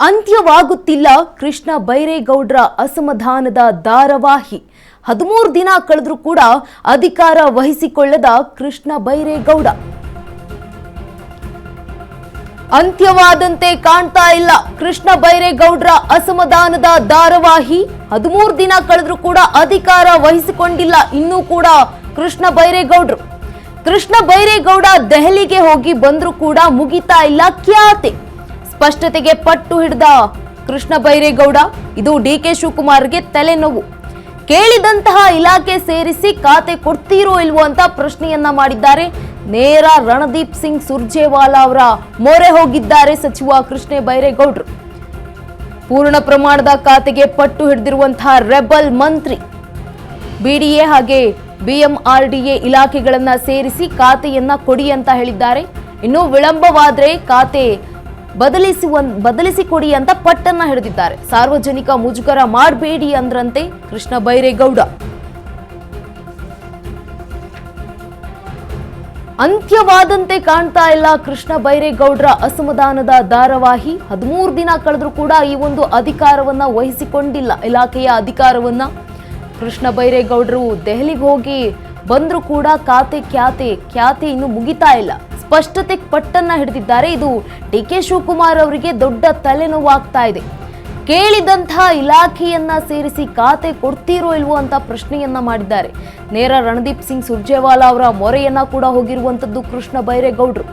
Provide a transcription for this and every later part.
ಅಂತ್ಯವಾಗುತ್ತಿಲ್ಲ ಕೃಷ್ಣ ಬೈರೇಗೌಡರ ಅಸಮಾಧಾನದ ಧಾರಾವಾಹಿ. 13 ದಿನ ಕಳೆದರೂ ಕೂಡ ಅಧಿಕಾರ ವಹಿಸಿಕೊಳ್ಳದ ಕೃಷ್ಣ ಬೈರೇಗೌಡ. ಅಂತ್ಯವಾದಂತೆ ಕಾಣ್ತಾ ಇಲ್ಲ ಕೃಷ್ಣ ಬೈರೇಗೌಡರ ಅಸಮಾಧಾನದ ಧಾರಾವಾಹಿ. 13 ದಿನ ಕಳೆದರೂ ಕೂಡ ಅಧಿಕಾರ ವಹಿಸಿಕೊಂಡಿಲ್ಲ ಇನ್ನೂ ಕೂಡ ಕೃಷ್ಣ ಬೈರೇಗೌಡರು. ಕೃಷ್ಣ ಬೈರೇಗೌಡ ದೆಹಲಿಗೆ ಹೋಗಿ ಬಂದರೂ ಕೂಡ ಮುಗಿತಾ ಇಲ್ಲ ಖ್ಯಾತೆ. ಸ್ಪಷ್ಟತೆಗೆ ಪಟ್ಟು ಹಿಡಿದ ಕೃಷ್ಣ ಬೈರೇಗೌಡ. ಇದು ಡಿಕೆ ಶಿವಕುಮಾರ್ಗೆ ತಲೆನೋವು. ಕೇಳಿದಂತಹ ಇಲಾಖೆ ಸೇರಿಸಿ ಖಾತೆ ಕೊಡ್ತೀರೋ ಇಲ್ವೋ ಅಂತ ಪ್ರಶ್ನೆಯನ್ನ ಮಾಡಿದ್ದಾರೆ. ನೇರ ರಣದೀಪ್ ಸಿಂಗ್ ಸುರ್ಜೇವಾಲಾ ಅವರ ಮೊರೆ ಹೋಗಿದ್ದಾರೆ ಸಚಿವ ಕೃಷ್ಣ ಬೈರೇಗೌಡರು. ಪೂರ್ಣ ಪ್ರಮಾಣದ ಖಾತೆಗೆ ಪಟ್ಟು ಹಿಡಿದಿರುವಂತಹ ರೆಬಲ್ ಮಂತ್ರಿ ಬಿಡಿಎ ಹಾಗೆ ಬಿಎಂಆರ್ಡಿಎ ಇಲಾಖೆಗಳನ್ನ ಸೇರಿಸಿ ಖಾತೆಯನ್ನ ಕೊಡಿ ಅಂತ ಹೇಳಿದ್ದಾರೆ. ಇನ್ನು ವಿಳಂಬವಾದ್ರೆ ಖಾತೆ ಬದಲಿಸಿಕೊಡಿ ಅಂತ ಪಟ್ಟನ್ನ ಹಿಡಿದಿದ್ದಾರೆ. ಸಾರ್ವಜನಿಕ ಮುಜುಗರ ಮಾಡಬೇಡಿ ಅಂದ್ರಂತೆ ಕೃಷ್ಣ ಬೈರೇಗೌಡ. ಅಂತ್ಯವಾದಂತೆ ಕಾಣ್ತಾ ಇಲ್ಲ ಕೃಷ್ಣ ಬೈರೇಗೌಡರ ಅಸಮಾಧಾನದ ಧಾರಾವಾಹಿ. 13 ದಿನ ಕಳೆದರೂ ಕೂಡ ಈ ಒಂದು ಅಧಿಕಾರವನ್ನ ವಹಿಸಿಕೊಂಡಿಲ್ಲ, ಇಲಾಖೆಯ ಅಧಿಕಾರವನ್ನ. ಕೃಷ್ಣ ಬೈರೇಗೌಡರು ದೆಹಲಿಗೆ ಹೋಗಿ ಬಂದರೂ ಕೂಡ ಖ್ಯಾತೆ ಇನ್ನು ಮುಗಿತಾ ಇಲ್ಲ. ಸ್ಪಷ್ಟತೆ ಪಟ್ಟನ್ನ ಹಿಡಿದಿದ್ದಾರೆ. ಇದು ಡಿಕೆ ಶಿವಕುಮಾರ್ ಅವರಿಗೆ ದೊಡ್ಡ ತಲೆನೋವಾಗ್ತಾ ಇದೆ. ಕೇಳಿದಂತಹ ಇಲಾಖೆಯನ್ನ ಸೇರಿಸಿ ಖಾತೆ ಕೊಡ್ತೀರೋ ಇಲ್ವೋ ಅಂತ ಪ್ರಶ್ನೆಯನ್ನ ಮಾಡಿದ್ದಾರೆ. ನೇರ ರಣದೀಪ್ ಸಿಂಗ್ ಸುರ್ಜೇವಾಲಾ ಅವರ ಮೊರೆಯನ್ನ ಕೂಡ ಹೋಗಿರುವಂತದ್ದು ಕೃಷ್ಣ ಬೈರೇಗೌಡರು.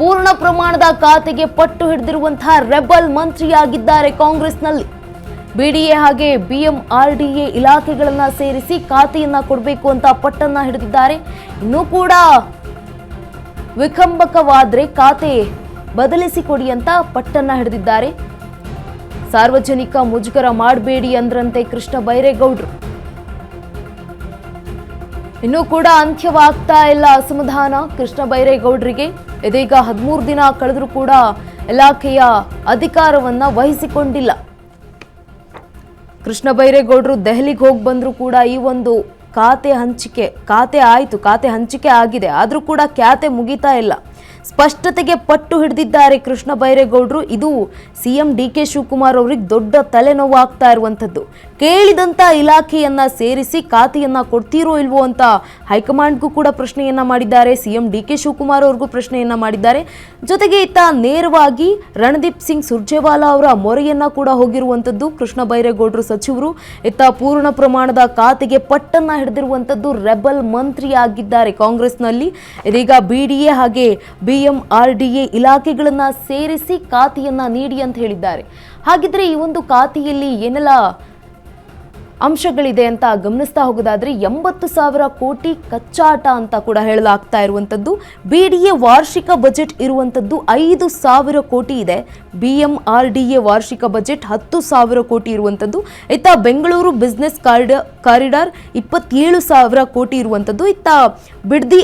ಪೂರ್ಣ ಪ್ರಮಾಣದ ಖಾತೆಗೆ ಪಟ್ಟು ಹಿಡಿದಿರುವಂತಹ ರೆಬಲ್ ಮಂತ್ರಿಯಾಗಿದ್ದಾರೆ ಕಾಂಗ್ರೆಸ್ನಲ್ಲಿ. ಬಿಡಿಎ ಹಾಗೆ ಬಿಎಂಆರ್ಡಿಎ ಇಲಾಖೆಗಳನ್ನ ಸೇರಿಸಿ ಖಾತೆಯನ್ನ ಕೊಡಬೇಕು ಅಂತ ಪಟ್ಟನ್ನ ಹಿಡಿದಿದ್ದಾರೆ. ಇನ್ನೂ ಕೂಡ ವಿಕಂಬಕವಾದ್ರೆ ಖಾತೆ ಬದಲಿಸಿಕೊಡಿ ಅಂತ ಪಟ್ಟನ್ನ ಹಿಡಿದಿದ್ದಾರೆ. ಸಾರ್ವಜನಿಕ ಮುಜುಗರ ಮಾಡಬೇಡಿ ಅಂದ್ರಂತೆ ಕೃಷ್ಣ ಬೈರೇಗೌಡರು. ಇನ್ನೂ ಕೂಡ ಅಂತ್ಯವಾಗ್ತಾ ಇಲ್ಲ ಅಸಮಾಧಾನ ಕೃಷ್ಣ ಬೈರೇಗೌಡರಿಗೆ. ಇದೀಗ 13 ದಿನ ಕಳೆದರೂ ಕೂಡ ಇಲಾಖೆಯ ಅಧಿಕಾರವನ್ನ ವಹಿಸಿಕೊಂಡಿಲ್ಲ. ಕೃಷ್ಣ ಬೈರೇಗೌಡರು ದೆಹಲಿಗೆ ಹೋಗಿ ಬಂದರೂ ಕೂಡ ಈ ಒಂದು ಖಾತೆ ಹಂಚಿಕೆ ಆಗಿದೆ. ಆದರೂ ಕೂಡ ಖ್ಯಾತೆ ಮುಗಿತಾ ಇಲ್ಲ. ಸ್ಪಷ್ಟತೆಗೆ ಪಟ್ಟು ಹಿಡಿದಿದ್ದಾರೆ ಕೃಷ್ಣ ಬೈರೇಗೌಡರು. ಇದು ಸಿಎಂ ಡಿಕೆ ಶಿವಕುಮಾರ್ ಅವರಿಗೆ ದೊಡ್ಡ ತಲೆನೋವು ಆಗ್ತಾ ಇರುವಂಥದ್ದು. ಕೇಳಿದಂಥ ಇಲಾಖೆಯನ್ನ ಸೇರಿಸಿ ಖಾತೆಯನ್ನ ಕೊಡ್ತೀರೋ ಇಲ್ವೋ ಅಂತ ಹೈಕಮಾಂಡ್ಗೂ ಕೂಡ ಪ್ರಶ್ನೆಯನ್ನ ಮಾಡಿದ್ದಾರೆ. ಸಿಎಂ ಡಿಕೆ ಶಿವಕುಮಾರ್ ಅವ್ರಿಗೂ ಪ್ರಶ್ನೆಯನ್ನ ಮಾಡಿದ್ದಾರೆ. ಜೊತೆಗೆ ಇತ್ತ ನೇರವಾಗಿ ರಣದೀಪ್ ಸಿಂಗ್ ಸುರ್ಜೇವಾಲಾ ಅವರ ಮೊರೆಯನ್ನ ಕೂಡ ಹೋಗಿರುವಂಥದ್ದು ಕೃಷ್ಣ ಬೈರೇಗೌಡರು ಸಚಿವರು. ಇತ್ತ ಪೂರ್ಣ ಪ್ರಮಾಣದ ಖಾತೆಗೆ ಪಟ್ಟನ್ನ ಹಿಡಿದಿರುವಂಥದ್ದು ರೆಬಲ್ ಮಂತ್ರಿ ಆಗಿದ್ದಾರೆ ಕಾಂಗ್ರೆಸ್ನಲ್ಲಿ. ಇದೀಗ ಬಿಡಿಎ ಹಾಗೆ ಬಿಎಂಆರ್ಡಿಎ ಇಲಾಖೆಗಳನ್ನ ಸೇರಿಸಿ ಖಾತೆಯನ್ನ ನೀಡಿ ಅಂತ ಹೇಳಿದ್ದಾರೆ. ಹಾಗಿದ್ರೆ ಈ ಒಂದು ಖಾತೆಯಲ್ಲಿ ಏನೆಲ್ಲ ಅಂಶಗಳಿದೆ ಅಂತ ಗಮನಿಸ್ತಾ ಹೋಗೋದಾದ್ರೆ 80,000 ಕೋಟಿ ಕಚ್ಚಾಟ ಅಂತ ಕೂಡ ಹೇಳಲಾಗ್ತಾ ಇರುವಂಥದ್ದು. ಬಿಡಿಎ ವಾರ್ಷಿಕ ಬಜೆಟ್ ಇರುವಂಥದ್ದು 5,000 ಕೋಟಿ ಇದೆ. ಬಿಎಂಆರ್ಡಿಎ ವಾರ್ಷಿಕ ಬಜೆಟ್ 10,000 ಕೋಟಿ ಇರುವಂಥದ್ದು. ಇತ್ತ ಬೆಂಗಳೂರು ಬಿಸ್ನೆಸ್ ಕಾರಿಡಾರ್ 27,000 ಕೋಟಿ ಇರುವಂಥದ್ದು. ಇತ್ತ ಬಿಡ್ದಿ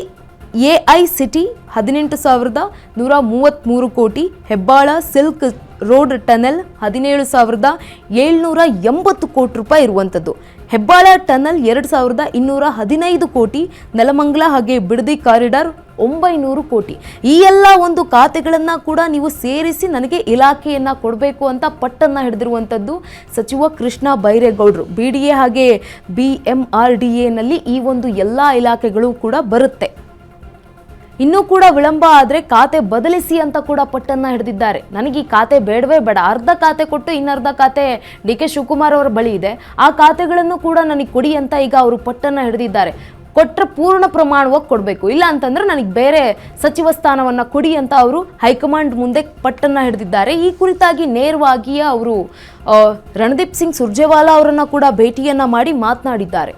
ಎಐ ಸಿಟಿ 18,133 ಕೋಟಿ. ಹೆಬ್ಬಾಳ ಸಿಲ್ಕ್ ರೋಡ್ ಟನಲ್ 17,780 ಕೋಟಿ ರೂಪಾಯಿ ಇರುವಂಥದ್ದು. ಹೆಬ್ಬಾಳ ಟನಲ್ 2,215 ಕೋಟಿ. ನೆಲಮಂಗಲ ಹಾಗೆ ಬಿಡದಿ ಕಾರಿಡಾರ್ 900 ಕೋಟಿ. ಈ ಎಲ್ಲ ಒಂದು ಖಾತೆಗಳನ್ನ ಕೂಡ ನೀವು ಸೇರಿಸಿ ನನಗೆ ಇಲಾಖೆಯನ್ನ ಕೊಡಬೇಕು ಅಂತ ಪಟ್ಟನ್ನ ಹಿಡಿದಿರುವಂಥದ್ದು ಸಚಿವ ಕೃಷ್ಣ ಬೈರೇಗೌಡರು. ಬಿಡಿಎ ಹಾಗೆ ಬಿಎಂಆರ್ಡಿಎನಲ್ಲಿ ಈ ಒಂದು ಎಲ್ಲ ಇಲಾಖೆಗಳು ಕೂಡ ಬರುತ್ತೆ. ಇನ್ನೂ ಕೂಡ ವಿಳಂಬ ಆದರೆ ಖಾತೆ ಬದಲಿಸಿ ಅಂತ ಕೂಡ ಪಟ್ಟನ್ನ ಹಿಡಿದಿದ್ದಾರೆ. ನನಗೆ ಈ ಖಾತೆ ಬೇಡವೇ ಬೇಡ, ಅರ್ಧ ಖಾತೆ ಕೊಟ್ಟು ಇನ್ನರ್ಧ ಖಾತೆ ಡಿಕೆ ಶಿವಕುಮಾರ್ ಅವರ ಬಳಿ ಇದೆ, ಆ ಖಾತೆಗಳನ್ನು ಕೂಡ ನನಗೆ ಕೊಡಿ ಅಂತ ಈಗ ಅವರು ಪಟ್ಟನ್ನ ಹಿಡಿದಿದ್ದಾರೆ. ಕೊಟ್ಟರೆ ಪೂರ್ಣ ಪ್ರಮಾಣವಾಗಿ ಕೊಡಬೇಕು, ಇಲ್ಲ ಅಂತಂದ್ರೆ ನನಗೆ ಬೇರೆ ಸಚಿವ ಸ್ಥಾನವನ್ನ ಕೊಡಿ ಅಂತ ಅವರು ಹೈಕಮಾಂಡ್ ಮುಂದೆ ಪಟ್ಟನ್ನ ಹಿಡಿದಿದ್ದಾರೆ. ಈ ಕುರಿತಾಗಿ ನೇರವಾಗಿಯೇ ಅವರು ರಣದೀಪ್ ಸಿಂಗ್ ಸುರ್ಜೇವಾಲಾ ಅವರನ್ನ ಕೂಡ ಭೇಟಿಯನ್ನ ಮಾಡಿ ಮಾತನಾಡಿದ್ದಾರೆ.